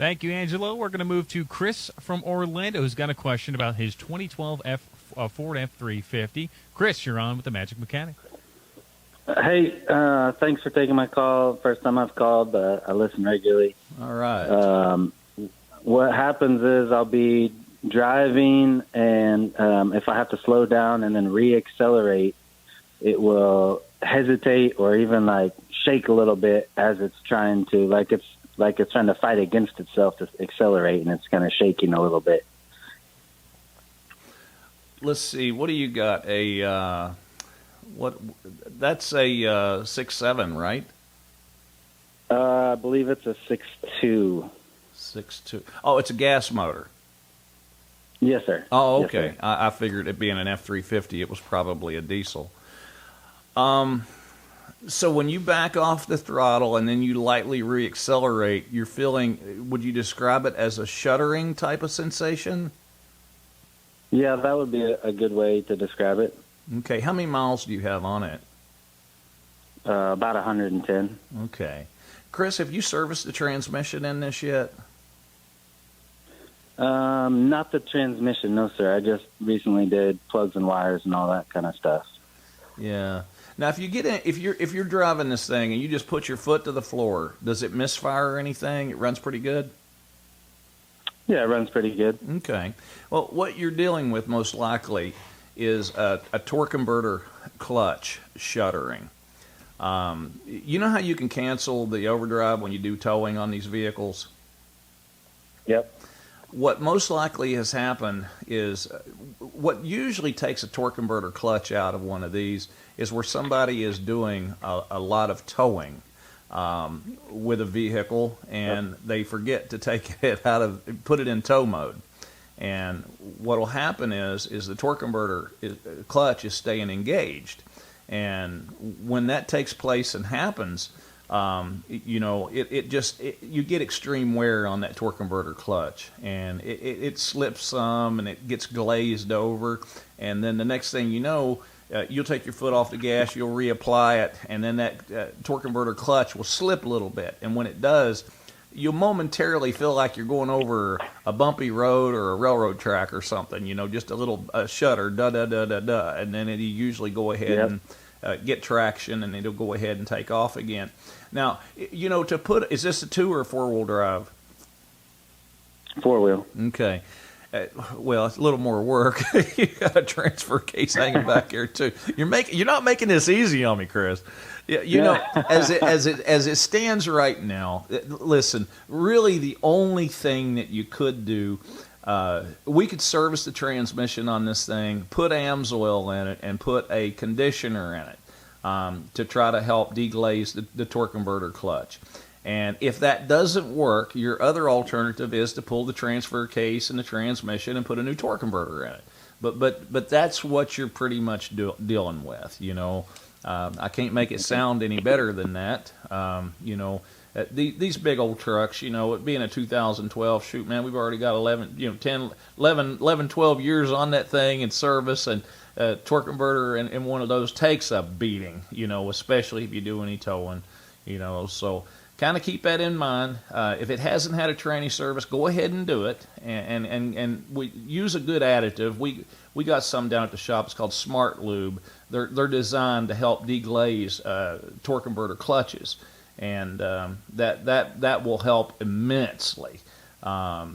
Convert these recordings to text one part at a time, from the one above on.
Thank you, Angelo. We're going to move to Chris from Orlando, who's got a question about his 2012 Ford F-350. Chris, you're on with the Magic Mechanic. Hey, thanks for taking my call. First time I've called, but I listen regularly. All right. What happens is I'll be driving, and if I have to slow down and then re-accelerate, it will hesitate or even like shake a little bit as it's trying to, like it's trying to fight against itself to accelerate, and it's kind of shaking a little bit. Let's see. What do you got? That's a 6.7, right? I believe it's a 6.2. 6.2. Oh, it's a gas motor. Yes, sir. Oh, okay. Yes, sir. I figured it being an F-350, it was probably a diesel. So when you back off the throttle and then you lightly re-accelerate, you're feeling, would you describe it as a shuddering type of sensation? Yeah, that would be a good way to describe it. Okay. How many miles do you have on it? About 110. Okay. Chris, have you serviced the transmission in this yet? Not the transmission, no, sir. I just recently did plugs and wires and all that kind of stuff. Yeah. Now, if you get in, if you're driving this thing and you just put your foot to the floor, does it misfire or anything? It runs pretty good? Yeah, it runs pretty good. Okay. Well, what you're dealing with most likely is a torque converter clutch shuddering. You know how you can cancel the overdrive when you do towing on these vehicles? Yep. What most likely has happened is what usually takes a torque converter clutch out of one of these is where somebody is doing a lot of towing with a vehicle, and they forget to take it out of, put it in tow mode. And what will happen is the torque converter clutch is staying engaged. And when that takes place and happens, you get extreme wear on that torque converter clutch, and it slips some and it gets glazed over, and then the next thing you know, you'll take your foot off the gas, you'll reapply it, and then that torque converter clutch will slip a little bit, and when it does, you'll momentarily feel like you're going over a bumpy road or a railroad track or something, just a little shudder, da-da-da-da-da, and then it'll usually go ahead and get traction, and it'll go ahead and take off again. Now, is this a 2 or a 4-wheel drive? 4-wheel. Okay. Well, it's a little more work. You got a transfer case hanging back here too. You're not making this easy on me, Chris. As it stands right now, listen, really the only thing that you could do, we could service the transmission on this thing, put AMSOIL in it, and put a conditioner in it to try to help deglaze the torque converter clutch. And if that doesn't work, your other alternative is to pull the transfer case and the transmission and put a new torque converter in it. But that's what you're pretty much dealing with. I can't make it sound any better than that. These big old trucks, it being a 2012, shoot, man, we've already got 11, 12 years on that thing in service, and torque converter in one of those takes a beating, especially if you do any towing, so kind of keep that in mind. If it hasn't had a tranny service, go ahead and do it, and we use a good additive. We got some down at the shop. It's called Smart Lube. They're designed to help deglaze torque converter clutches, and that will help immensely. So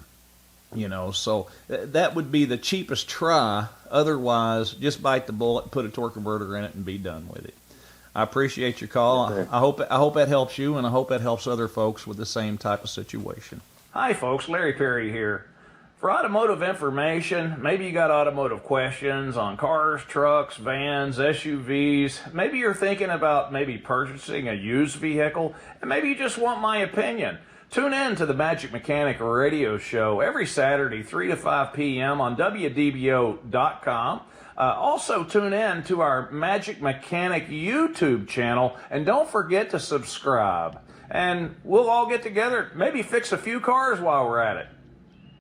that would be the cheapest try. Otherwise, just bite the bullet, put a torque converter in it, and be done with it. I appreciate your call. Okay. I hope that helps you, and I hope that helps other folks with the same type of situation. Hi, folks. Larry Perry here. For automotive information, maybe you got automotive questions on cars, trucks, vans, SUVs. Maybe you're thinking about purchasing a used vehicle, and maybe you just want my opinion. Tune in to the Magic Mechanic radio show every Saturday, 3 to 5 p.m. on wdbo.com. Also tune in to our Magic Mechanic YouTube channel, and don't forget to subscribe. And we'll all get together, maybe fix a few cars while we're at it.